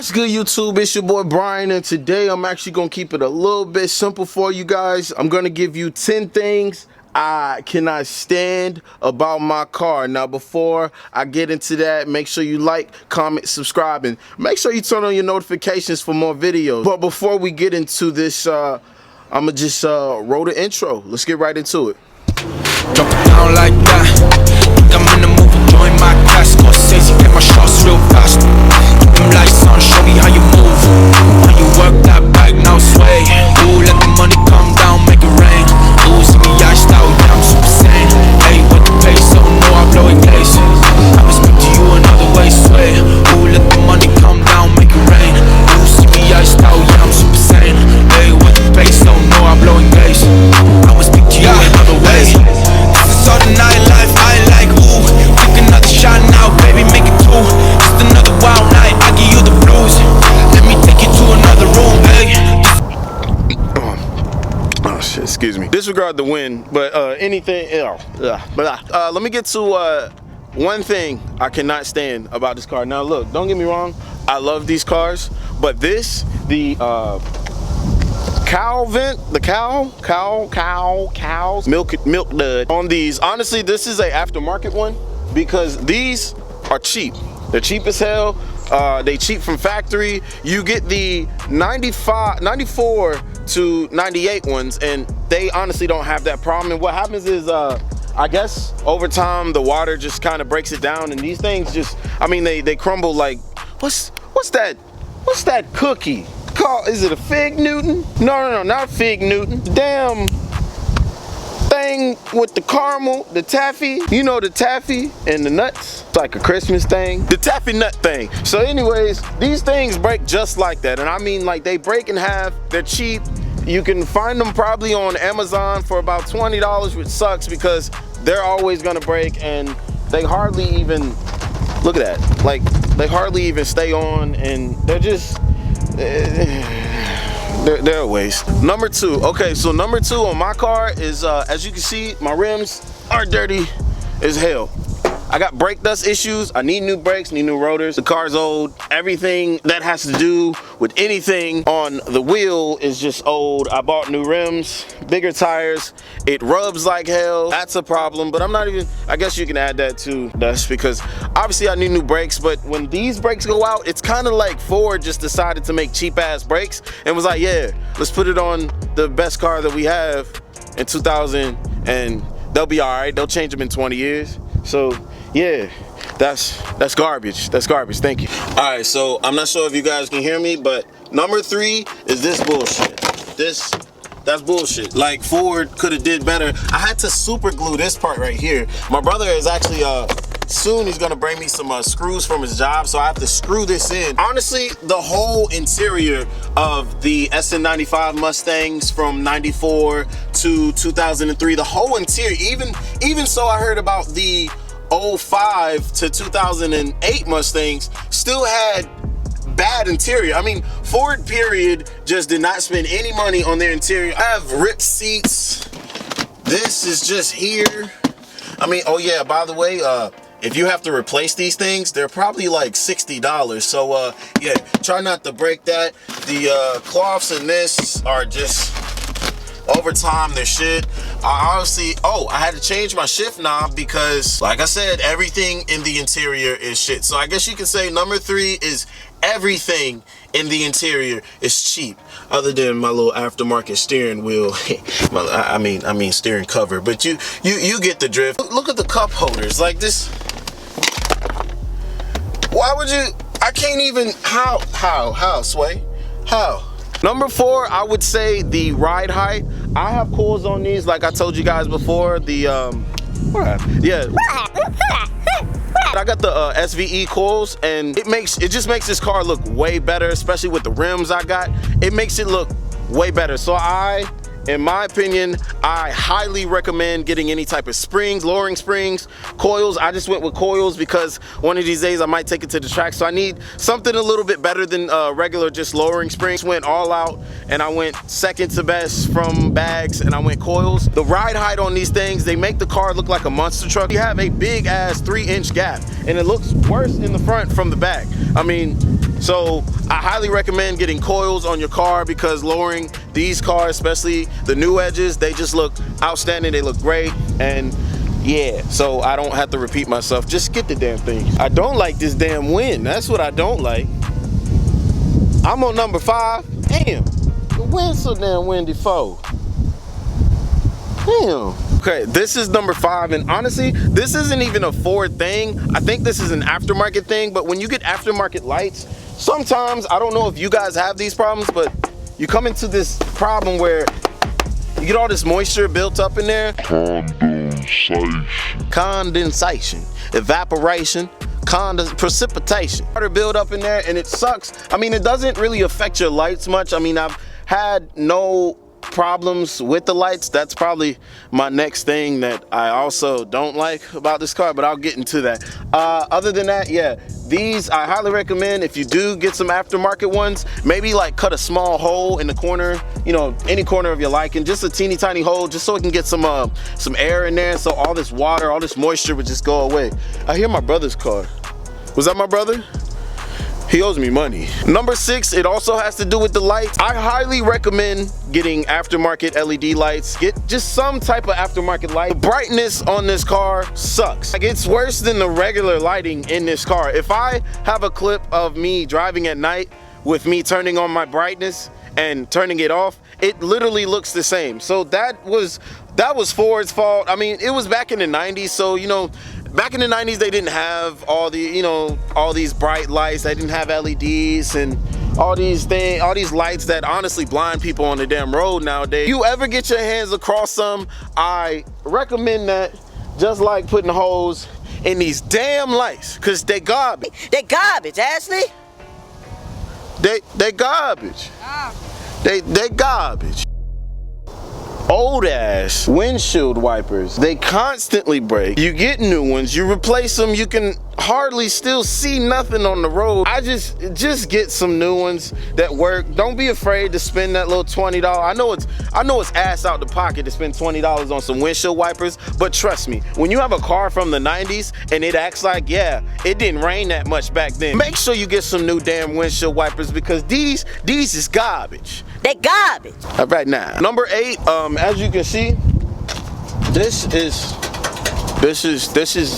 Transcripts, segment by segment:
What's good, YouTube? It's your boy Brian, and today I'm actually gonna keep it a little bit simple for you guys. I'm gonna give you 10 things I cannot stand about my car. Now, before I get into that, make sure you like, comment, subscribe, and make sure you turn on your notifications for more videos. But before we get into this, I'ma just roll the intro. Let's get right into it. Drop it down like that. Think I'm in the movie, join my class. Scorsese, get my shots real fast. Keep them lights on, show me how you move. When you work that bag, now sway. Ooh, let the money come down, make it rain. Ooh, see me iced out, yeah, I'm super sane. Hey, what the pace, so no, I'm blowing glaze. I'ma speak to you another way, sway. Ooh, let the money come down, make it rain. Ooh, see me iced out, yeah, I'm super sane. Hey, what the pace, so no, I'm blowing glaze. I'ma speak to you another way. All the nightlife, I ain't like, ooh. Take another shot now, baby, make it two. Just another wild night, I give you the blues. Let me take you to another room, hey. Oh shit, excuse me. Disregard the wind, but anything, let me get to one thing I cannot stand about this car. Now look, don't get me wrong, I love these cars, but this, the cow vent, the cow's milk dud on these. Honestly, this is a aftermarket one because these are cheap. They're cheap as hell. They cheap from factory. You get the 94 to 98 ones, and they honestly don't have that problem. And what happens is, I guess over time the water just kind of breaks it down, and these things just, I mean, they crumble like, what's that cookie? Is it a Fig Newton? No, not Fig Newton. Damn thing with the caramel, the taffy. You know the taffy and the nuts? It's like a Christmas thing. The taffy nut thing. So anyways, these things break just like that. And I mean, like, they break in half. They're cheap. You can find them probably on Amazon for about $20, which sucks because they're always gonna break, and they hardly even, look at that. Like, they hardly even stay on, and they're just, they're a waste. Number two, okay, so number two on my car is, as you can see, my rims are dirty as hell. I got brake dust issues. I need new brakes, need new rotors. The car's old. Everything that has to do with anything on the wheel is just old. I bought new rims, bigger tires. It rubs like hell. That's a problem, but I'm not even, I guess you can add that to dust because obviously I need new brakes, but when these brakes go out, it's kind of like Ford just decided to make cheap ass brakes and was like, yeah, let's put it on the best car that we have in 2000 and they'll be all right. They'll change them in 20 years. So yeah, that's garbage. That's garbage. Thank you. All right, so I'm not sure if you guys can hear me, but number three is this bullshit. That's bullshit. Like, Ford could have did better. I had to super glue this part right here. My brother is actually soon he's gonna bring me some screws from his job, so I have to screw this in. Honestly, the whole interior of the SN95 Mustangs from 94 to 2003, the whole interior, even so, I heard about the 05 to 2008 Mustangs still had bad interior. I mean, Ford period just did not spend any money on their interior. I have ripped seats. This is just here. I mean, oh yeah, by the way, if you have to replace these things, they're probably like $60. So yeah, try not to break that. The cloths in this are just, over time, they're shit. I honestly, I had to change my shift knob because, like I said, everything in the interior is shit. So I guess you can say number three is everything in the interior is cheap, other than my little aftermarket steering wheel. I mean steering cover. But you get the drift. Look at the cup holders, like this. Why would you? I can't even. How, Sway? How? Number four, I would say the ride height. I have coils on these, like I told you guys before. The yeah, I got the SVE coils, and it just makes this car look way better, especially with the rims I got. It makes it look way better. So I in my opinion, I highly recommend getting any type of springs, lowering springs, coils. I just went with coils because one of these days I might take it to the track, so I need something a little bit better than regular just lowering springs. Went all out and I went second to best from bags and I went coils. The ride height on these things, they make the car look like a monster truck. You have a big ass 3-inch gap and it looks worse in the front from the back. I mean, so I highly recommend getting coils on your car because lowering these cars, especially the new edges, they just look outstanding. They look great. And yeah, so I don't have to repeat myself. Just get the damn thing. I don't like this damn wind. That's what I don't like. I'm on number 5. Damn, the wind's so damn windy, foe. Damn. Okay, this is number 5, and honestly, this isn't even a Ford thing. I think this is an aftermarket thing, but when you get aftermarket lights, sometimes, I don't know if you guys have these problems, but you come into this problem where you get all this moisture built up in there. Condensation, evaporation, precipitation. Water build up in there and it sucks. I mean, it doesn't really affect your lights much. I mean, I've had no problems with the lights. That's probably my next thing that I also don't like about this car, but I'll get into that. Other than that, yeah, these I highly recommend. If you do get some aftermarket ones, maybe like cut a small hole in the corner, you know, any corner of your liking, just a teeny tiny hole, just so it can get some air in there, so all this water, all this moisture would just go away. I hear my brother's car. Was that my brother? He owes me money. Number 6, it also has to do with the lights. I highly recommend getting aftermarket LED lights. Get just some type of aftermarket light. The brightness on this car sucks. Like, it's worse than the regular lighting in this car. If I have a clip of me driving at night with me turning on my brightness and turning it off, it literally looks the same. So that was Ford's fault. I mean, it was back in the 90s, so you know, back in the 90s, they didn't have all the, you know, all these bright lights. They didn't have LEDs and all these things, all these lights that honestly blind people on the damn road nowadays. You ever get your hands across some, I recommend that, just like putting holes in these damn lights, cause they garbage. They garbage, Ashley. They garbage. They garbage. Old ass windshield wipers, they constantly break. You get new ones, you replace them, you can hardly still see nothing on the road. I just get some new ones that work. Don't be afraid to spend that little $20. I know it's ass out the pocket to spend $20 on some windshield wipers, but trust me, when you have a car from the 90s and it acts like, yeah, it didn't rain that much back then, make sure you get some new damn windshield wipers because these is garbage. They garbage. All right, now number 8, as you can see, this is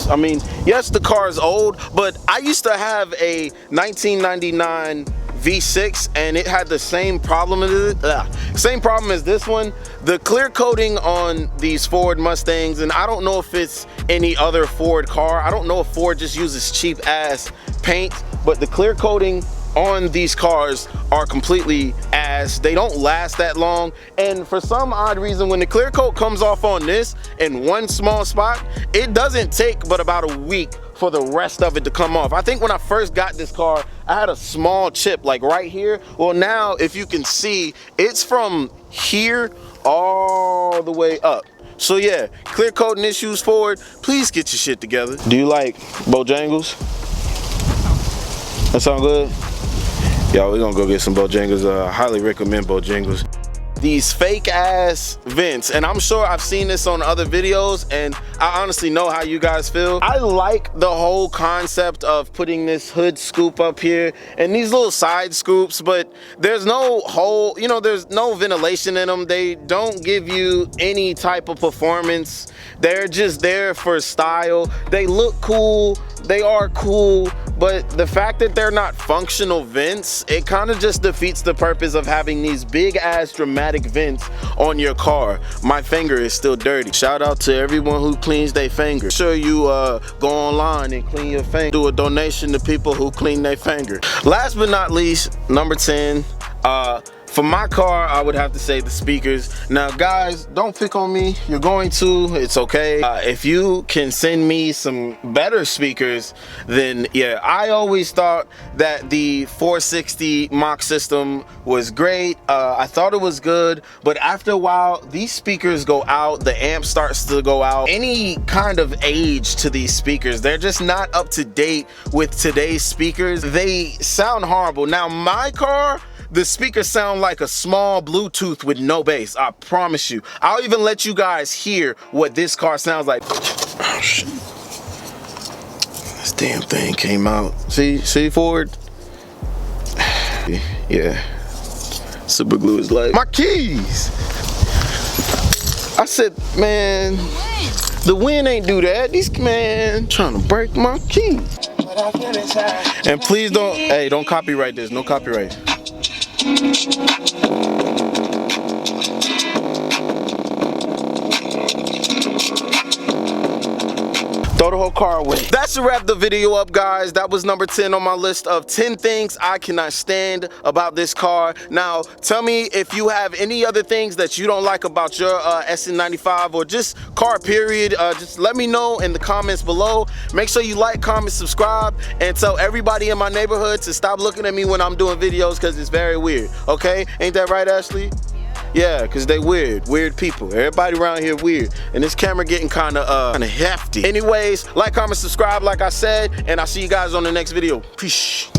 I mean, yes, the car is old, but I used to have a 1999 V6 and it had the same problem as this one. The clear coating on these Ford Mustangs, and I don't know if it's any other Ford car, I don't know if Ford just uses cheap ass paint, but the clear coating on these cars are completely ass. They don't last that long, and for some odd reason, when the clear coat comes off on this in one small spot, it doesn't take but about a week for the rest of it to come off. I think when I first got this car, I had a small chip like right here. Well, now if you can see, it's from here all the way up. So yeah, clear coating issues, Ford, please get your shit together. Do you like Bojangles? That sound good? Y'all, we're gonna go get some Bojangles. I highly recommend Bojangles. These fake ass vents, and I'm sure I've seen this on other videos, and I honestly know how you guys feel. I like the whole concept of putting this hood scoop up here and these little side scoops, but there's no hole, you know, there's no ventilation in them. They don't give you any type of performance. They're just there for style. They look cool, they are cool, but the fact that they're not functional vents, it kind of just defeats the purpose of having these big ass dramatic vents on your car. My finger is still dirty. Shout out to everyone who cleans their finger. Make sure you go online and clean your finger. Do a donation to people who clean their finger. Last but not least, number 10, for my car, I would have to say the speakers. Now guys, don't pick on me. You're going to, it's okay. If you can send me some better speakers, then yeah, I always thought that the 460 Mach system was great. I thought it was good, but after a while, these speakers go out, the amp starts to go out. Any kind of age to these speakers, they're just not up to date with today's speakers. They sound horrible. Now my car, the speakers sound like a small Bluetooth with no bass. I promise you. I'll even let you guys hear what this car sounds like. Oh shit. This damn thing came out. See Ford? Yeah. Super glue is like, my keys! I said, man, the wind ain't do that. These man trying to break my keys. And please don't, hey, don't copyright this. No copyright. Throw the whole car away. That should wrap the video up, guys. That was number 10 on my list of 10 things I cannot stand about this car. Now, tell me if you have any other things that you don't like about your SN95 or just car period. Just let me know in the comments below. Make sure you like, comment, subscribe, and tell everybody in my neighborhood to stop looking at me when I'm doing videos because it's very weird, okay? Ain't that right, Ashley? Yeah, because they weird people. Everybody around here weird. And this camera getting kind of hefty. Anyways, like, comment, subscribe like I said, and I'll see you guys on the next video. Peace.